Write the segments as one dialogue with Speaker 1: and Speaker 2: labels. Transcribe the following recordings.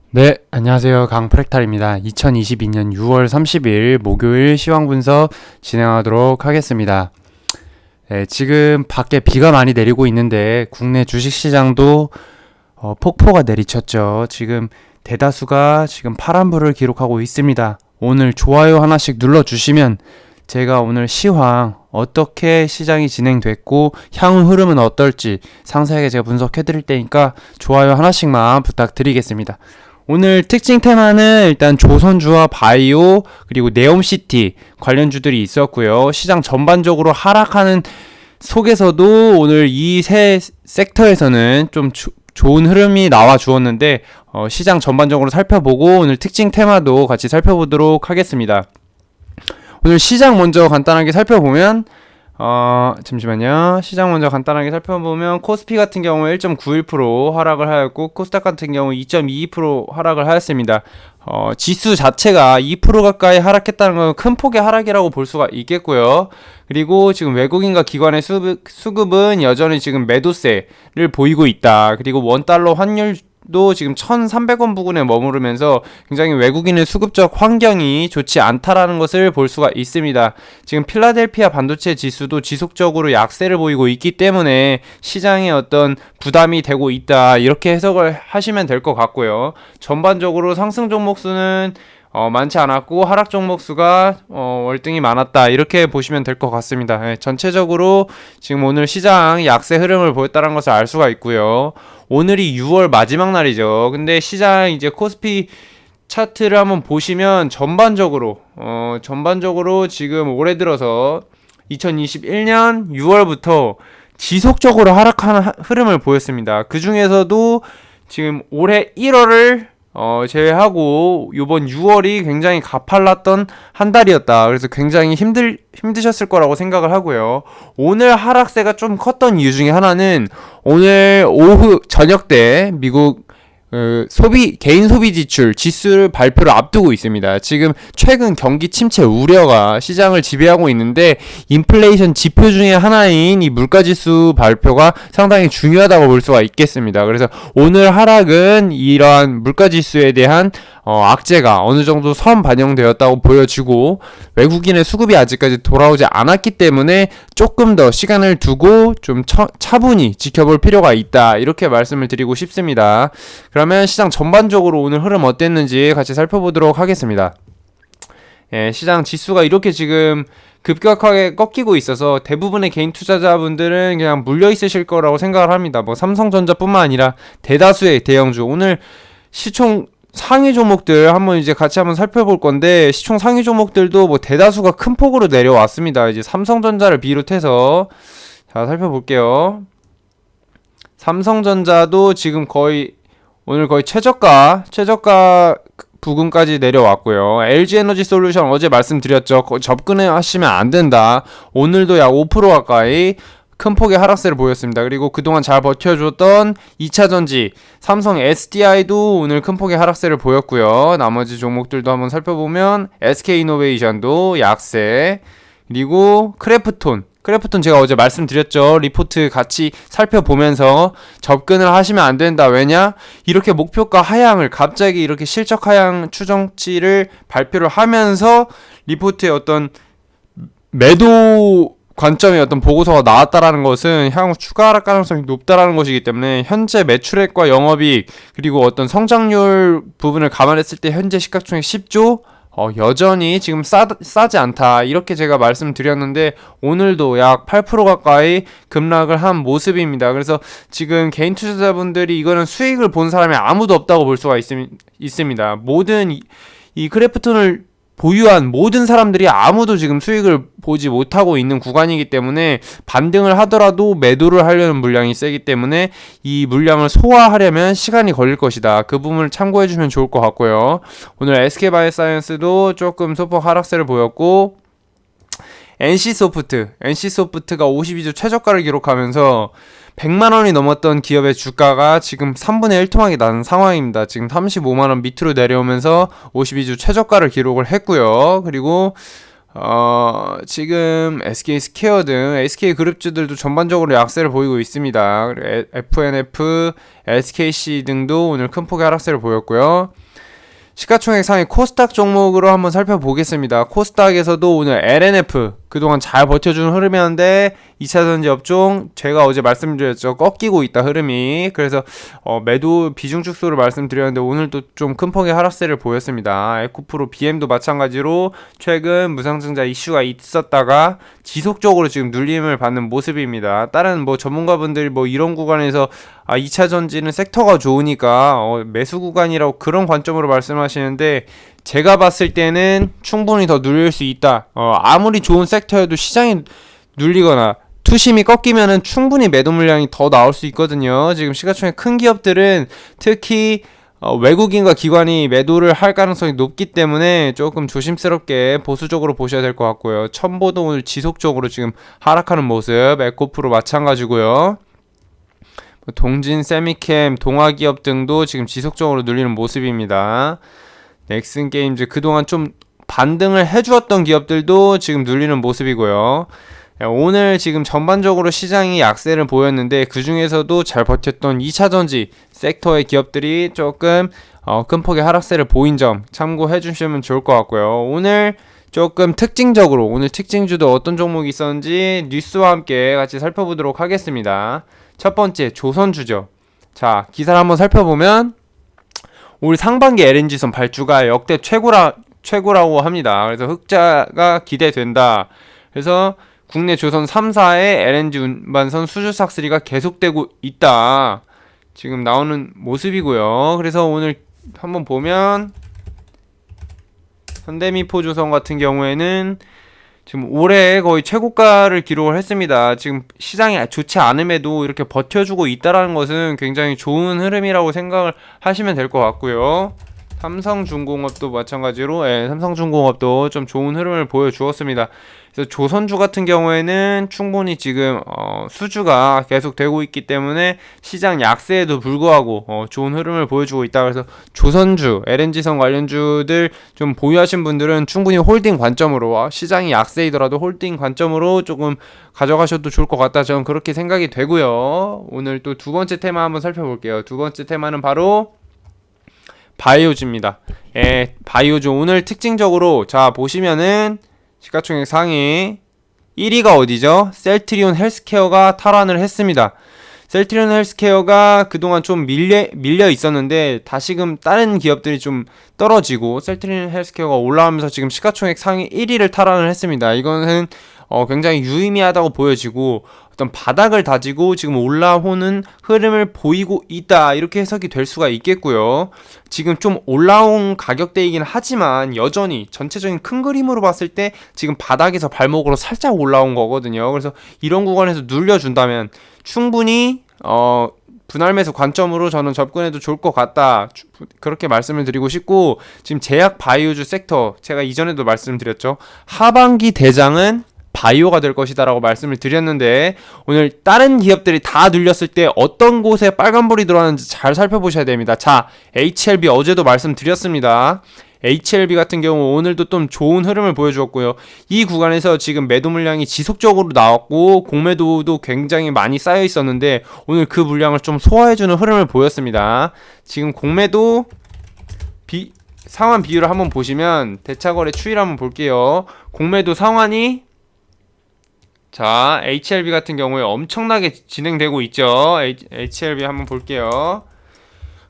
Speaker 1: 네, 안녕하세요. 강프랙탈입니다. 2022년 6월 30일 목요일 시황 분석 진행하도록 하겠습니다. 네, 지금 밖에 비가 많이 내리고 있는데 국내 주식시장도 폭포가 내리쳤죠. 지금 대다수가 지금 파란불을 기록하고 있습니다. 오늘 좋아요 하나씩 눌러주시면 제가 오늘 시황 어떻게 시장이 진행됐고 향후 흐름은 어떨지 상세하게 제가 분석해 드릴 테니까 좋아요 하나씩만 부탁드리겠습니다. 오늘 특징 테마는 일단 조선주와 바이오 그리고 네옴시티 관련주들이 있었고요. 시장 전반적으로 하락하는 속에서도 오늘 이 세 섹터에서는 좀 좋은 흐름이 나와 주었는데 시장 전반적으로 살펴보고 오늘 특징 테마도 같이 살펴보도록 하겠습니다. 오늘 시장 먼저 간단하게 살펴보면 잠시만요. 시장 먼저 간단하게 살펴보면 코스피 같은 경우 1.91% 하락을 하였고 코스닥 같은 경우 2.22% 하락을 하였습니다. 지수 자체가 2% 가까이 하락했다는 건 큰 폭의 하락이라고 볼 수가 있겠고요. 그리고 지금 외국인과 기관의 수급은 여전히 지금 매도세를 보이고 있다. 그리고 원달러 환율도 지금 1,300원 부근에 머무르면서 굉장히 외국인의 수급적 환경이 좋지 않다라는 것을 볼 수가 있습니다. 지금 필라델피아 반도체 지수도 지속적으로 약세를 보이고 있기 때문에 시장에 어떤 부담이 되고 있다. 이렇게 해석을 하시면 될 것 같고요. 전반적으로 상승 종목 수는 많지 않았고 하락 종목 수가 월등히 많았다. 이렇게 보시면 될 것 같습니다. 네, 전체적으로 지금 오늘 시장 약세 흐름을 보였다는 것을 알 수가 있고요. 오늘이 6월 마지막 날이죠. 근데 시장 이제 코스피 차트를 한번 보시면 전반적으로 지금 올해 들어서 2021년 6월부터 지속적으로 하락하는 흐름을 보였습니다. 그 중에서도 지금 올해 1월을 제외하고 이번 6월이 굉장히 가팔랐던 한 달이었다. 그래서 굉장히 힘드셨을 거라고 생각을 하고요. 오늘 하락세가 좀 컸던 이유 중에 하나는 오늘 오후 저녁 때 미국 개인 소비 지출 지수를 발표를 앞두고 있습니다. 지금 최근 경기 침체 우려가 시장을 지배하고 있는데 인플레이션 지표 중에 하나인 이 물가 지수 발표가 상당히 중요하다고 볼 수가 있겠습니다. 그래서 오늘 하락은 이러한 물가 지수에 대한 악재가 어느 정도 선 반영되었다고 보여지고 외국인의 수급이 아직까지 돌아오지 않았기 때문에 조금 더 시간을 두고 좀 차분히 지켜볼 필요가 있다. 이렇게 말씀을 드리고 싶습니다. 그러면 시장 전반적으로 오늘 흐름 어땠는지 같이 살펴보도록 하겠습니다. 예, 시장 지수가 이렇게 지금 급격하게 꺾이고 있어서 대부분의 개인 투자자분들은 그냥 물려 있으실 거라고 생각을 합니다. 뭐 삼성전자뿐만 아니라 대다수의 대형주 오늘 시총 상위 종목들 한번 이제 같이 한번 살펴볼 건데 시총 상위 종목들도 뭐 대다수가 큰 폭으로 내려왔습니다. 이제 삼성전자를 비롯해서 자 살펴볼게요. 삼성전자도 지금 오늘 거의 최저가 부근까지 내려왔고요. LG에너지솔루션 어제 말씀드렸죠. 접근하시면 안 된다. 오늘도 약 5% 가까이 큰 폭의 하락세를 보였습니다. 그리고 그동안 잘 버텨줬던 2차전지 삼성 SDI도 오늘 큰 폭의 하락세를 보였고요. 나머지 종목들도 한번 살펴보면 SK이노베이션도 약세, 그리고 크래프톤 제가 어제 말씀드렸죠. 리포트 같이 살펴보면서 접근을 하시면 안 된다. 왜냐? 이렇게 목표가 하향을 갑자기 이렇게 실적 하향 추정치를 발표를 하면서 리포트의 어떤 매도 관점의 어떤 보고서가 나왔다라는 것은 향후 추가 하락 가능성이 높다라는 것이기 때문에 현재 매출액과 영업이익 그리고 어떤 성장률 부분을 감안했을 때 현재 시가총액 10조 여전히 지금 싸지 않다. 이렇게 제가 말씀드렸는데 오늘도 약 8% 가까이 급락을 한 모습입니다. 그래서 지금 개인 투자자분들이 이거는 수익을 본 사람이 아무도 없다고 볼 수가 있습니다. 모든 이 크래프톤을 보유한 모든 사람들이 아무도 지금 수익을 보지 못하고 있는 구간이기 때문에 반등을 하더라도 매도를 하려는 물량이 세기 때문에 이 물량을 소화하려면 시간이 걸릴 것이다. 그 부분을 참고해주면 좋을 것 같고요. 오늘 SK바이오사이언스도 조금 소폭 하락세를 보였고 NC소프트가 52주 최저가를 기록하면서 100만원이 넘었던 기업의 주가가 지금 3분의 1 토막이 나는 상황입니다. 지금 35만원 밑으로 내려오면서 52주 최저가를 기록을 했고요. 그리고 지금 SK 스퀘어 등 SK 그룹주들도 전반적으로 약세를 보이고 있습니다. FNF, SKC 등도 오늘 큰 폭의 하락세를 보였고요. 시가총액 상위 코스닥 종목으로 한번 살펴보겠습니다. 코스닥에서도 오늘 LNF 그동안 잘 버텨주는 흐름이었는데 2차전지 업종 제가 어제 말씀드렸죠. 꺾이고 있다 흐름이. 그래서 매도 비중 축소를 말씀드렸는데 오늘도 좀 큰 폭의 하락세를 보였습니다. 에코프로 BM도 마찬가지로 최근 무상증자 이슈가 있었다가 지속적으로 지금 눌림을 받는 모습입니다. 다른 전문가분들이 이런 구간에서 2차전지는 섹터가 좋으니까 매수 구간이라고 그런 관점으로 말씀하시는데 제가 봤을 때는 충분히 더 눌릴 수 있다. 아무리 좋은 섹터여도 시장이 눌리거나 투심이 꺾이면은 충분히 매도 물량이 더 나올 수 있거든요. 지금 시가총액 큰 기업들은 특히 외국인과 기관이 매도를 할 가능성이 높기 때문에 조금 조심스럽게 보수적으로 보셔야 될 것 같고요. 첨보도 오늘 지속적으로 지금 하락하는 모습, 에코프로 마찬가지고요. 동진, 세미캠, 동아기업 등도 지금 지속적으로 눌리는 모습입니다. 넥슨게임즈 그동안 좀 반등을 해주었던 기업들도 지금 눌리는 모습이고요. 오늘 지금 전반적으로 시장이 약세를 보였는데 그 중에서도 잘 버텼던 2차전지 섹터의 기업들이 조금 큰 폭의 하락세를 보인 점 참고해 주시면 좋을 것 같고요. 오늘 조금 특징적으로 오늘 특징주도 어떤 종목이 있었는지 뉴스와 함께 같이 살펴보도록 하겠습니다. 첫 번째 조선주죠. 자, 기사를 한번 살펴보면 올 상반기 LNG선 발주가 역대 최고라고 합니다. 그래서 흑자가 기대된다. 그래서 국내 조선 3사의 LNG 운반선 수주 싹쓸이가 계속되고 있다. 지금 나오는 모습이고요. 그래서 오늘 한번 보면 현대미포조선 같은 경우에는 지금 올해 거의 최고가를 기록을 했습니다. 지금 시장이 좋지 않음에도 이렇게 버텨주고 있다라는 것은 굉장히 좋은 흐름이라고 생각을 하시면 될 것 같고요. 삼성중공업도 마찬가지로 삼성중공업도 좀 좋은 흐름을 보여주었습니다. 그래서 조선주 같은 경우에는 충분히 지금 수주가 계속 되고 있기 때문에 시장 약세에도 불구하고 좋은 흐름을 보여주고 있다. 그래서 조선주, LNG선 관련주들 좀 보유하신 분들은 충분히 홀딩 관점으로 시장이 약세이더라도 홀딩 관점으로 조금 가져가셔도 좋을 것 같다. 저는 그렇게 생각이 되고요. 오늘 또 두 번째 테마 한번 살펴볼게요. 두 번째 테마는 바로 바이오주입니다. 바이오주 오늘 특징적으로 자 보시면은 시가총액 상위 1위가 어디죠? 셀트리온 헬스케어가 탈환을 했습니다. 셀트리온 헬스케어가 그동안 좀 밀려 있었는데 다시금 다른 기업들이 좀 떨어지고 셀트리온 헬스케어가 올라오면서 지금 시가총액 상위 1위를 탈환을 했습니다. 이거는 굉장히 유의미하다고 보여지고 어떤 바닥을 다지고 지금 올라오는 흐름을 보이고 있다 이렇게 해석이 될 수가 있겠고요. 지금 좀 올라온 가격대이긴 하지만 여전히 전체적인 큰 그림으로 봤을 때 지금 바닥에서 발목으로 살짝 올라온 거거든요. 그래서 이런 구간에서 눌려준다면 충분히 분할 매수 관점으로 저는 접근해도 좋을 것 같다. 그렇게 말씀을 드리고 싶고 지금 제약 바이오주 섹터 제가 이전에도 말씀드렸죠. 하반기 대장은 바이오가 될 것이다 라고 말씀을 드렸는데 오늘 다른 기업들이 다 눌렸을 때 어떤 곳에 빨간불이 들어왔는지 잘 살펴보셔야 됩니다. 자, HLB 어제도 말씀드렸습니다. HLB 같은 경우 오늘도 좀 좋은 흐름을 보여주었고요. 이 구간에서 지금 매도 물량이 지속적으로 나왔고 공매도도 굉장히 많이 쌓여 있었는데 오늘 그 물량을 좀 소화해주는 흐름을 보였습니다. 지금 공매도 상환 비율을 한번 보시면 대차거래 추이를 한번 볼게요. 공매도 상환이 자, HLB 같은 경우에 엄청나게 진행되고 있죠. HLB 한번 볼게요.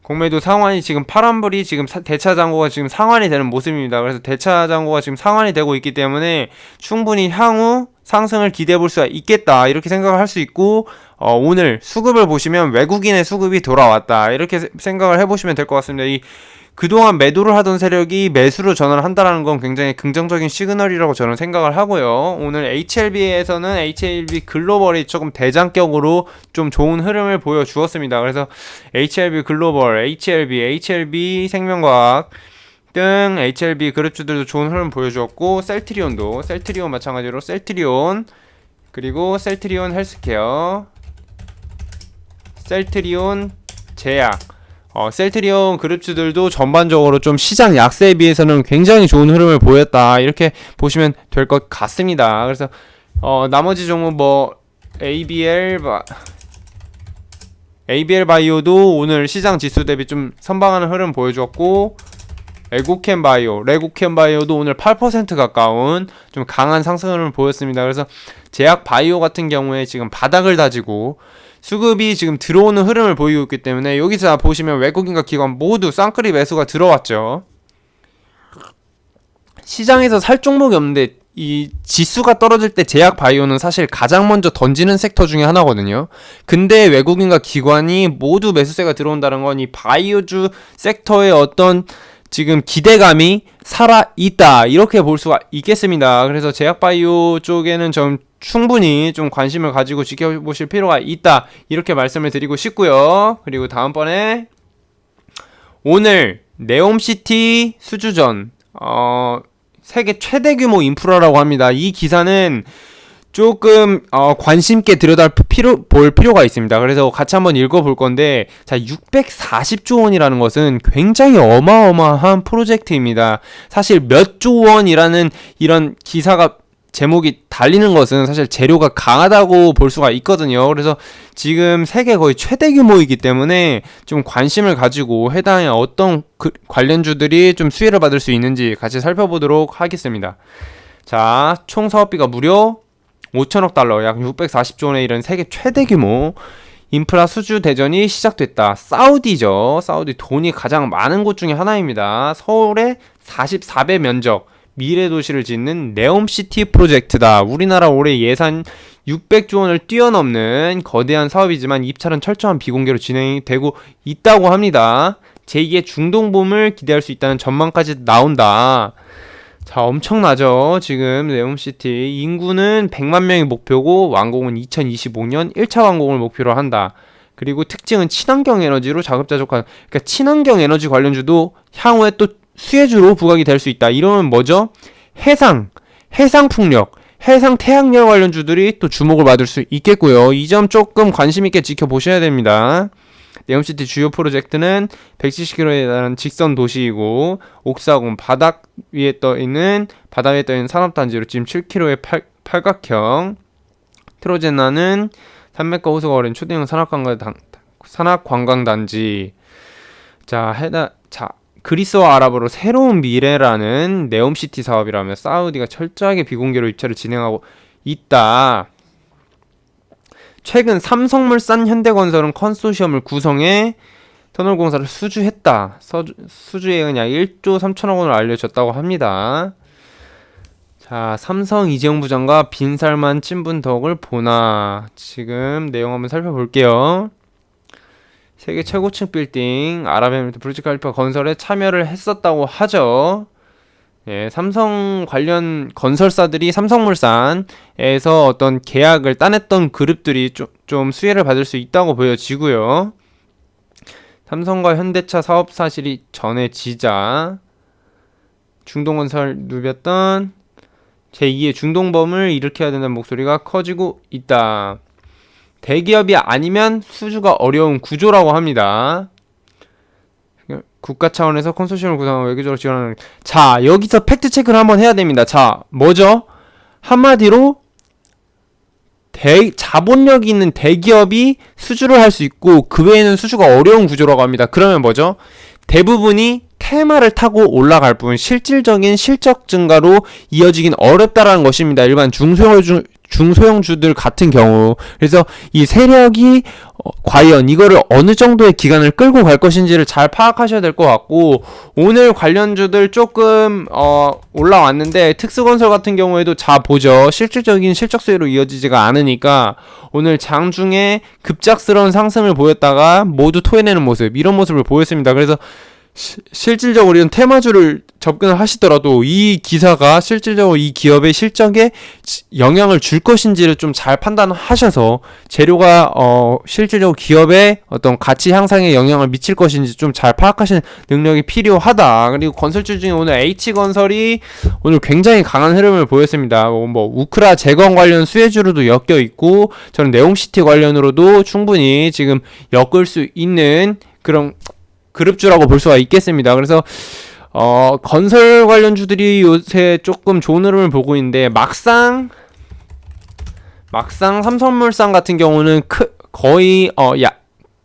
Speaker 1: 공매도 상환이 지금 파란불이 지금 대차 잔고가 지금 상환이 되는 모습입니다. 그래서 대차 잔고가 지금 상환이 되고 있기 때문에 충분히 향후 상승을 기대해 볼 수가 있겠다. 이렇게 생각을 할 수 있고 오늘 수급을 보시면 외국인의 수급이 돌아왔다. 이렇게 생각을 해보시면 될 것 같습니다. 그동안 매도를 하던 세력이 매수로 전환을 한다는 건 굉장히 긍정적인 시그널이라고 저는 생각을 하고요. 오늘 HLB에서는 HLB 글로벌이 조금 대장격으로 좀 좋은 흐름을 보여주었습니다. 그래서 HLB 글로벌, HLB 생명과학 등 HLB 그룹주들도 좋은 흐름 보여주었고 셀트리온 마찬가지로 셀트리온 그리고 셀트리온 헬스케어 셀트리온 제약 셀트리온 그룹주들도 전반적으로 좀 시장 약세에 비해서는 굉장히 좋은 흐름을 보였다, 이렇게 보시면 될 것 같습니다. 그래서 나머지 종목 ABL 바이오도 오늘 시장 지수 대비 좀 선방하는 흐름 보여주었고, 레고캠 바이오도 오늘 8% 가까운 좀 강한 상승 흐름을 보였습니다. 그래서 제약 바이오 같은 경우에 지금 바닥을 다지고 수급이 지금 들어오는 흐름을 보이고 있기 때문에, 여기서 보시면 외국인과 기관 모두 쌍끌이 매수가 들어왔죠. 시장에서 살 종목이 없는데 이 지수가 떨어질 때 제약 바이오는 사실 가장 먼저 던지는 섹터 중에 하나거든요. 근데 외국인과 기관이 모두 매수세가 들어온다는 건 이 바이오주 섹터의 어떤 지금 기대감이 살아있다, 이렇게 볼 수가 있겠습니다. 그래서 제약 바이오 쪽에는 좀 충분히 좀 관심을 가지고 지켜보실 필요가 있다, 이렇게 말씀을 드리고 싶고요. 그리고 다음번에 오늘 네옴시티 수주전 세계 최대 규모 인프라라고 합니다. 이 기사는 조금 관심 있게 볼 필요가 있습니다. 그래서 같이 한번 읽어볼 건데, 자, 640조 원이라는 것은 굉장히 어마어마한 프로젝트입니다. 사실 몇 조 원이라는 이런 기사가 제목이 달리는 것은 사실 재료가 강하다고 볼 수가 있거든요. 그래서 지금 세계 거의 최대 규모이기 때문에 좀 관심을 가지고 해당의 어떤 관련주들이 좀 수혜를 받을 수 있는지 같이 살펴보도록 하겠습니다. 자, 총 사업비가 무려 5천억 달러, 약 640조 원의 이런 세계 최대 규모 인프라 수주 대전이 시작됐다. 사우디죠. 사우디 돈이 가장 많은 곳 중에 하나입니다. 서울의 44배 면적 미래 도시를 짓는 네옴시티 프로젝트다. 우리나라 올해 예산 600조 원을 뛰어넘는 거대한 사업이지만 입찰은 철저한 비공개로 진행이 되고 있다고 합니다. 제2의 중동붐을 기대할 수 있다는 전망까지 나온다. 자, 엄청나죠. 지금 네옴시티 인구는 100만 명이 목표고 완공은 2025년 1차 완공을 목표로 한다. 그리고 특징은 친환경 에너지로 자급자족한, 그러니까 친환경 에너지 관련주도 향후에 또 수혜주로 부각이 될 수 있다. 이러면 뭐죠? 해상 풍력, 해상 태양열 관련주들이 또 주목을 받을 수 있겠고요. 이 점 조금 관심 있게 지켜보셔야 됩니다. 네옴시티 주요 프로젝트는 170km에 달하는 직선 도시이고, 옥사공 바다 위에 떠 있는 산업단지로 지금 7km의 팔각형, 트로제나는 산맥과 호수가 어린 초대형 산악관광단지. 자, 그리스와 아랍어로 새로운 미래라는 네옴시티 사업이라며 사우디가 철저하게 비공개로 입찰을 진행하고 있다. 최근 삼성물산, 현대건설은 컨소시엄을 구성해 터널 공사를 수주했다. 수주액은 약 1조 3천억 원을 알려졌다고 합니다. 자, 삼성 이재용 부장과 빈살만 친분 덕을 보나. 지금 내용 한번 살펴볼게요. 세계 최고층 빌딩 아랍에미리트 부르즈칼리파 건설에 참여를 했었다고 하죠. 예, 삼성 관련 건설사들이 삼성물산에서 어떤 계약을 따냈던 그룹들이 좀 수혜를 받을 수 있다고 보여지고요. 삼성과 현대차 사업 사실이 전해지자 중동건설 누볐던 제2의 중동범을 일으켜야 된다는 목소리가 커지고 있다. 대기업이 아니면 수주가 어려운 구조라고 합니다. 국가 차원에서 컨소시엄을 구성하고 외교적으로 지원하는. 자, 여기서 팩트 체크를 한번 해야 됩니다. 자, 뭐죠? 한마디로 자본력이 있는 대기업이 수주를 할 수 있고 그 외에는 수주가 어려운 구조라고 합니다. 그러면 뭐죠? 대부분이 테마를 타고 올라갈 뿐 실질적인 실적 증가로 이어지긴 어렵다라는 것입니다. 일반 중소형주들 같은 경우. 그래서 이 세력이 과연 이거를 어느 정도의 기간을 끌고 갈 것인지를 잘 파악하셔야 될 것 같고, 오늘 관련주들 조금 올라왔는데 특수건설 같은 경우에도 자 보죠. 실질적인 실적 수혜로 이어지지가 않으니까 오늘 장중에 급작스러운 상승을 보였다가 모두 토해내는 모습, 이런 모습을 보였습니다. 그래서 실질적으로 이런 테마주를 접근을 하시더라도 이 기사가 실질적으로 이 기업의 실적에 영향을 줄 것인지를 좀 잘 판단하셔서 재료가 실질적으로 기업의 어떤 가치 향상에 영향을 미칠 것인지 좀 잘 파악하시는 능력이 필요하다. 그리고 건설주 중에 오늘 H건설이 오늘 굉장히 강한 흐름을 보였습니다. 우크라 재건 관련 수혜주로도 엮여 있고, 저는 네옴시티 관련으로도 충분히 지금 엮을 수 있는 그런
Speaker 2: 그룹주라고 볼 수가 있겠습니다. 그래서 건설 관련주들이 요새 조금 좋은 흐름을 보고 있는데 막상 삼성물산 같은 경우는 거의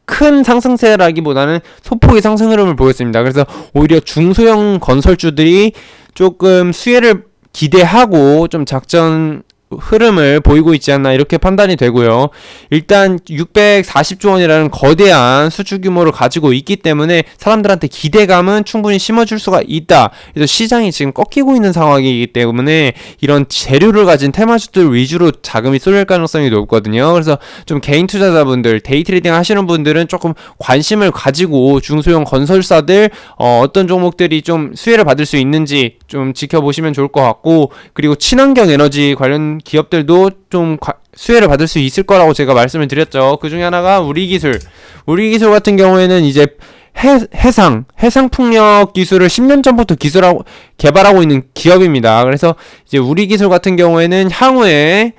Speaker 2: 큰 상승세라기보다는 소폭의 상승 흐름을 보였습니다. 그래서 오히려 중소형 건설주들이 조금 수혜를 기대하고 좀 작전 흐름을 보이고 있지 않나 이렇게 판단이 되고요. 일단 640조 원이라는 거대한 수주 규모를 가지고 있기 때문에 사람들한테 기대감은 충분히 심어줄 수가 있다. 그래서 시장이 지금 꺾이고 있는 상황이기 때문에 이런 재료를 가진 테마주들 위주로 자금이 쏠릴 가능성이 높거든요. 그래서 좀 개인 투자자분들, 데이 트레이딩 하시는 분들은 조금 관심을 가지고 중소형 건설사들 어떤 종목들이 좀 수혜를 받을 수 있는지 좀 지켜보시면 좋을 것 같고, 그리고 친환경 에너지 관련 기업들도 좀 수혜를 받을 수 있을 거라고 제가 말씀을 드렸죠. 그 중에 하나가 우리기술 같은 경우에는 이제 해상풍력 기술을 10년 전부터 개발하고 있는 기업입니다. 그래서 이제 우리기술 같은 경우에는 향후에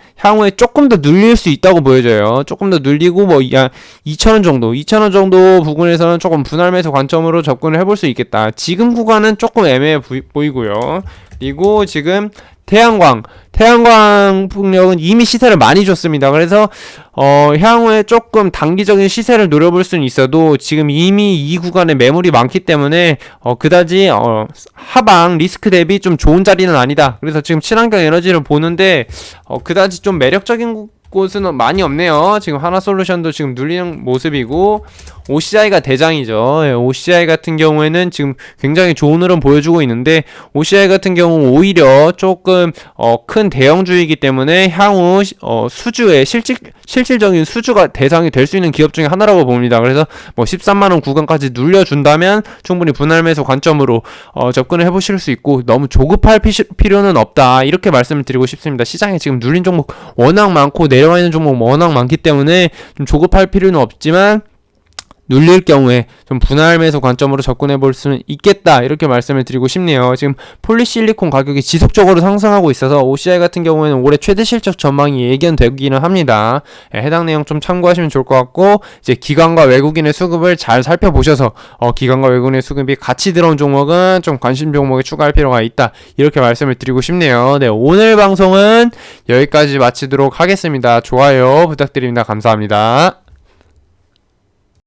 Speaker 2: 조금 더 눌릴 수 있다고 보여져요. 조금 더 눌리고 2,000원 정도 부근에서는 조금 분할 매수 관점으로 접근을 해볼 수 있겠다. 지금 구간은 조금 애매해 보이고요. 그리고 지금 태양광 풍력은 이미 시세를 많이 줬습니다. 그래서 향후에 조금 단기적인 시세를 노려볼 수는 있어도 지금 이미 이 구간에 매물이 많기 때문에 그다지 하방 리스크 대비 좀 좋은 자리는 아니다. 그래서 지금 친환경 에너지를 보는데 그다지 좀 매력적인 곳은 많이 없네요. 지금 하나솔루션도 지금 눌리는 모습이고, OCI가 대장이죠. OCI 같은 경우에는 지금 굉장히 좋은 흐름 보여주고 있는데, OCI 같은 경우 오히려 조금 큰 대형주이기 때문에 향후 수주의 실질적인 수주가 대상이 될 수 있는 기업 중에 하나라고 봅니다. 그래서 13만원 구간까지 눌려준다면 충분히 분할 매수 관점으로 접근을 해보실 수 있고, 너무 조급할 필요는 없다, 이렇게 말씀을 드리고 싶습니다. 시장에 지금 눌린 종목 워낙 많고 내려와 있는 종목 워낙 많기 때문에 좀 조급할 필요는 없지만, 눌릴 경우에 좀 분할 매수 관점으로 접근해 볼 수는 있겠다, 이렇게 말씀을 드리고 싶네요. 지금 폴리실리콘 가격이 지속적으로 상승하고 있어서 OCI 같은 경우에는 올해 최대 실적 전망이 예견되기는 합니다. 해당 내용 좀 참고하시면 좋을 것 같고, 이제 기관과 외국인의 수급을 잘 살펴보셔서 기관과 외국인의 수급이 같이 들어온 종목은 좀 관심 종목에 추가할 필요가 있다, 이렇게 말씀을 드리고 싶네요. 네, 오늘 방송은 여기까지 마치도록 하겠습니다. 좋아요 부탁드립니다. 감사합니다.